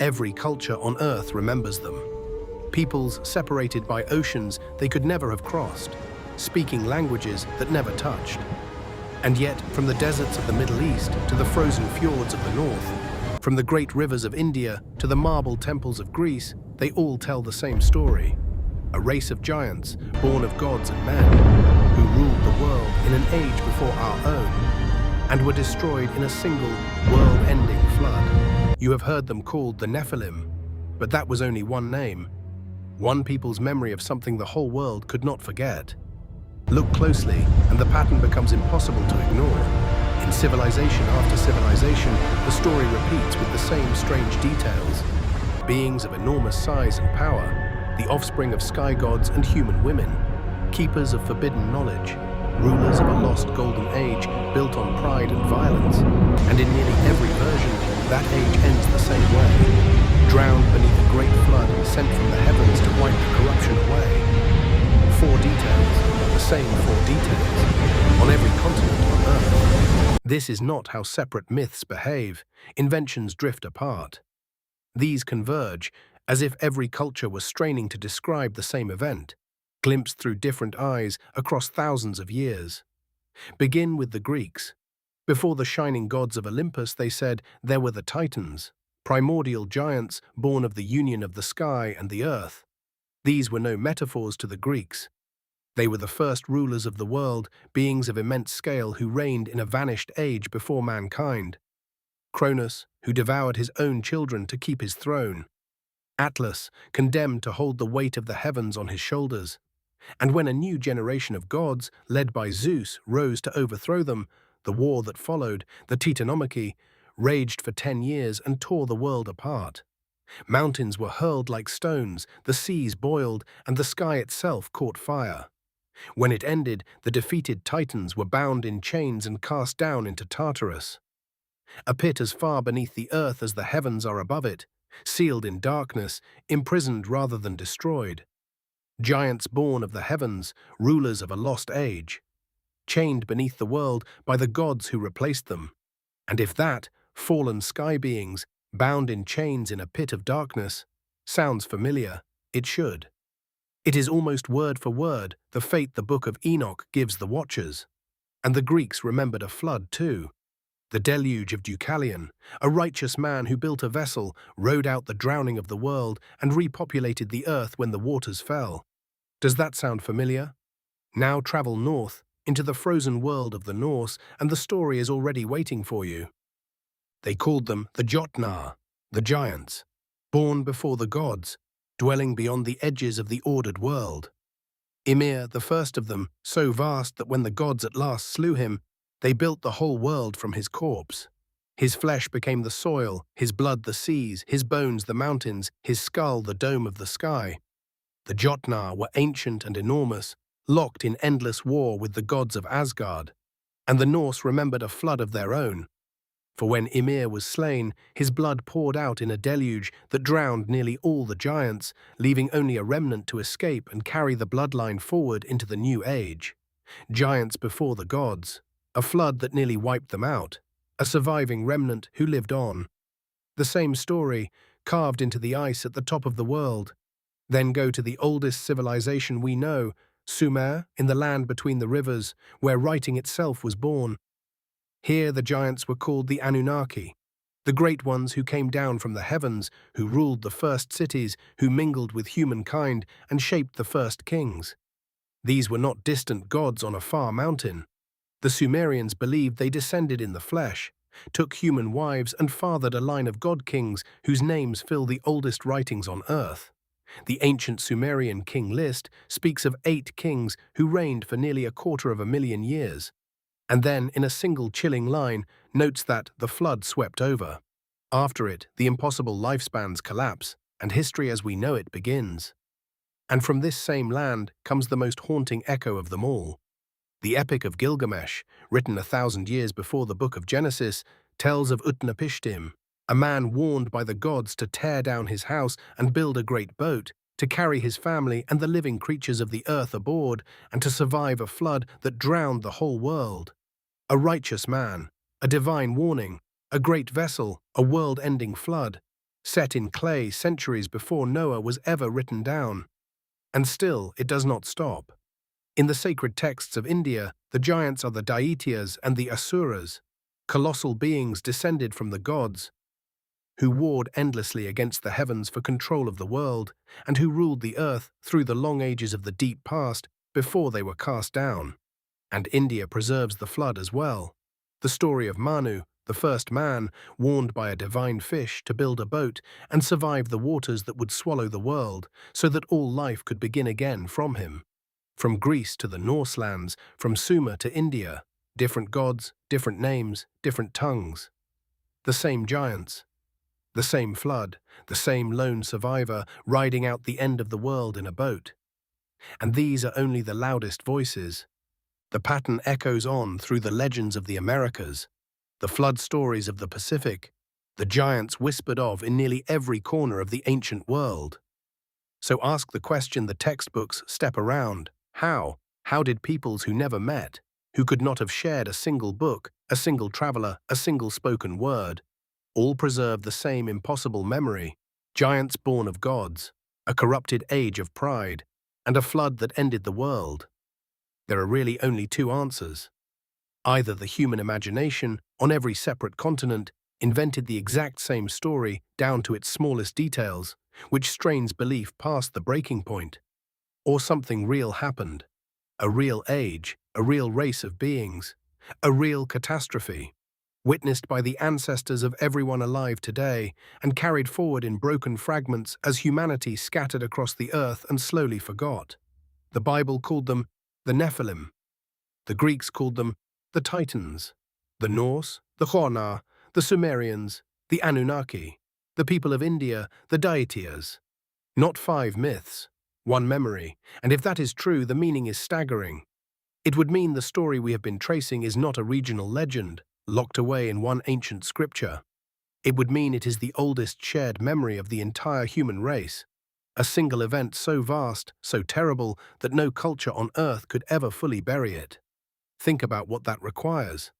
Every culture on Earth remembers them. Peoples separated by oceans they could never have crossed, speaking languages that never touched. And yet, from the deserts of the Middle East to the frozen fjords of the north, from the great rivers of India to the marble temples of Greece, they all tell the same story. A race of giants, born of gods and men, who ruled the world in an age before our own, and were destroyed in a single, world-ending flood. You have heard them called the Nephilim, but that was only one name. One people's memory of something the whole world could not forget. Look closely, and the pattern becomes impossible to ignore. In civilization after civilization, the story repeats with the same strange details. Beings of enormous size and power, the offspring of sky gods and human women, keepers of forbidden knowledge, rulers of a lost golden age built on pride and violence. And in nearly every version, that age ends the same way, drowned beneath a great flood sent from the heavens to wipe the corruption away. 4 details, the same 4 details, on every continent on Earth. This is not how separate myths behave. Inventions drift apart. These converge, as if every culture was straining to describe the same event, glimpsed through different eyes across thousands of years. Begin with the Greeks. Before the shining gods of Olympus, they said, there were the Titans, primordial giants born of the union of the sky and the earth. These were no metaphors to the Greeks. They were the first rulers of the world, beings of immense scale who reigned in a vanished age before mankind. Cronus, who devoured his own children to keep his throne. Atlas, condemned to hold the weight of the heavens on his shoulders. And when a new generation of gods, led by Zeus, rose to overthrow them, the war that followed, the Titanomachy, raged for 10 years and tore the world apart. Mountains were hurled like stones, the seas boiled, and the sky itself caught fire. When it ended, the defeated Titans were bound in chains and cast down into Tartarus, a pit as far beneath the earth as the heavens are above it, sealed in darkness, imprisoned rather than destroyed. Giants born of the heavens, rulers of a lost age, chained beneath the world by the gods who replaced them. And if that, fallen sky beings, bound in chains in a pit of darkness, sounds familiar, it should. It is almost word for word the fate the Book of Enoch gives the Watchers. And the Greeks remembered a flood too. The deluge of Deucalion, a righteous man who built a vessel, rode out the drowning of the world, and repopulated the earth when the waters fell. Does that sound familiar? Now travel north, into the frozen world of the Norse, and the story is already waiting for you. They called them the Jotnar, the giants, born before the gods, dwelling beyond the edges of the ordered world. Ymir, the first of them, so vast that when the gods at last slew him, they built the whole world from his corpse. His flesh became the soil, his blood the seas, his bones the mountains, his skull the dome of the sky. The Jotnar were ancient and enormous, locked in endless war with the gods of Asgard. And the Norse remembered a flood of their own. For when Ymir was slain, his blood poured out in a deluge that drowned nearly all the giants, leaving only a remnant to escape and carry the bloodline forward into the new age. Giants before the gods. A flood that nearly wiped them out. A surviving remnant who lived on. The same story, carved into the ice at the top of the world. Then go to the oldest civilization we know, Sumer, in the land between the rivers, where writing itself was born. Here the giants were called the Anunnaki, the great ones who came down from the heavens, who ruled the first cities, who mingled with humankind and shaped the first kings. These were not distant gods on a far mountain. The Sumerians believed they descended in the flesh, took human wives and fathered a line of god-kings whose names fill the oldest writings on earth. The ancient Sumerian king list speaks of 8 kings who reigned for nearly 250,000 years. And then, in a single chilling line, notes that the flood swept over. After it, the impossible lifespans collapse, and history as we know it begins. And from this same land comes the most haunting echo of them all. The Epic of Gilgamesh, written 1,000 years before the Book of Genesis, tells of Utnapishtim, a man warned by the gods to tear down his house and build a great boat, to carry his family and the living creatures of the earth aboard, and to survive a flood that drowned the whole world. A righteous man, a divine warning, a great vessel, a world-ending flood. set in clay centuries before Noah was ever written down. And still, it does not stop. In the sacred texts of India, the giants are the Daityas and the Asuras, colossal beings descended from the gods, who warred endlessly against the heavens for control of the world, and who ruled the earth through the long ages of the deep past before they were cast down. And India preserves the flood as well. The story of Manu, the first man, warned by a divine fish to build a boat and survive the waters that would swallow the world, so that all life could begin again from him. From Greece to the Norse lands, from Sumer to India, different gods, different names, different tongues. The same giants, the same flood, the same lone survivor riding out the end of the world in a boat. And these are only the loudest voices. The pattern echoes on through the legends of the Americas, the flood stories of the Pacific, the giants whispered of in nearly every corner of the ancient world. So ask the question the textbooks step around. How? How did peoples who never met, who could not have shared a single book, a single traveler, a single spoken word, all preserve the same impossible memory? Giants born of gods, a corrupted age of pride, and a flood that ended the world. There are really only two answers. Either the human imagination, on every separate continent, invented the exact same story down to its smallest details, which strains belief past the breaking point, or something real happened, a real age, a real race of beings, a real catastrophe, witnessed by the ancestors of everyone alive today and carried forward in broken fragments as humanity scattered across the earth and slowly forgot. The Bible called them the Nephilim. The Greeks called them the Titans. The Norse, the Jotnar, the Sumerians, the Anunnaki. The people of India, the Daityas. Not 5 myths, 1 memory, and if that is true, the meaning is staggering. It would mean the story we have been tracing is not a regional legend, locked away in one ancient scripture. It would mean it is the oldest shared memory of the entire human race, a single event so vast, so terrible, that no culture on Earth could ever fully bury it. Think about what that requires.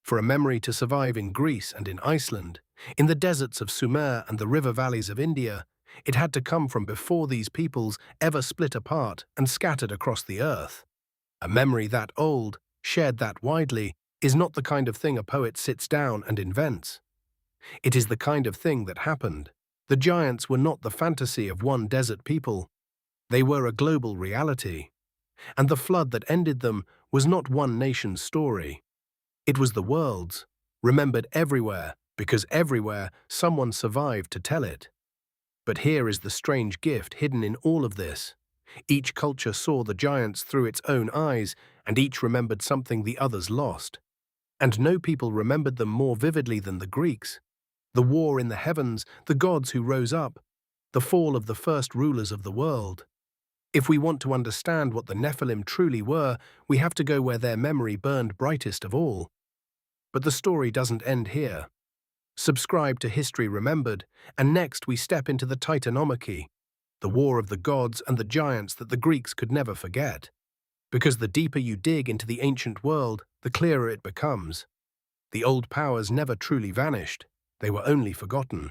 For a memory to survive in Greece and in Iceland, in the deserts of Sumer and the river valleys of India, it had to come from before these peoples ever split apart and scattered across the earth. A memory that old, shared that widely, is not the kind of thing a poet sits down and invents. It is the kind of thing that happened. The giants were not the fantasy of one desert people. They were a global reality. And the flood that ended them was not one nation's story. It was the world's, remembered everywhere, because everywhere someone survived to tell it. But here is the strange gift hidden in all of this. Each culture saw the giants through its own eyes, and each remembered something the others lost. And no people remembered them more vividly than the Greeks. The war in the heavens, the gods who rose up, the fall of the first rulers of the world. If we want to understand what the Nephilim truly were, we have to go where their memory burned brightest of all. But the story doesn't end here. Subscribe to History Remembered, and next we step into the Titanomachy, the war of the gods and the giants that the Greeks could never forget. Because the deeper you dig into the ancient world, the clearer it becomes. The old powers never truly vanished, they were only forgotten.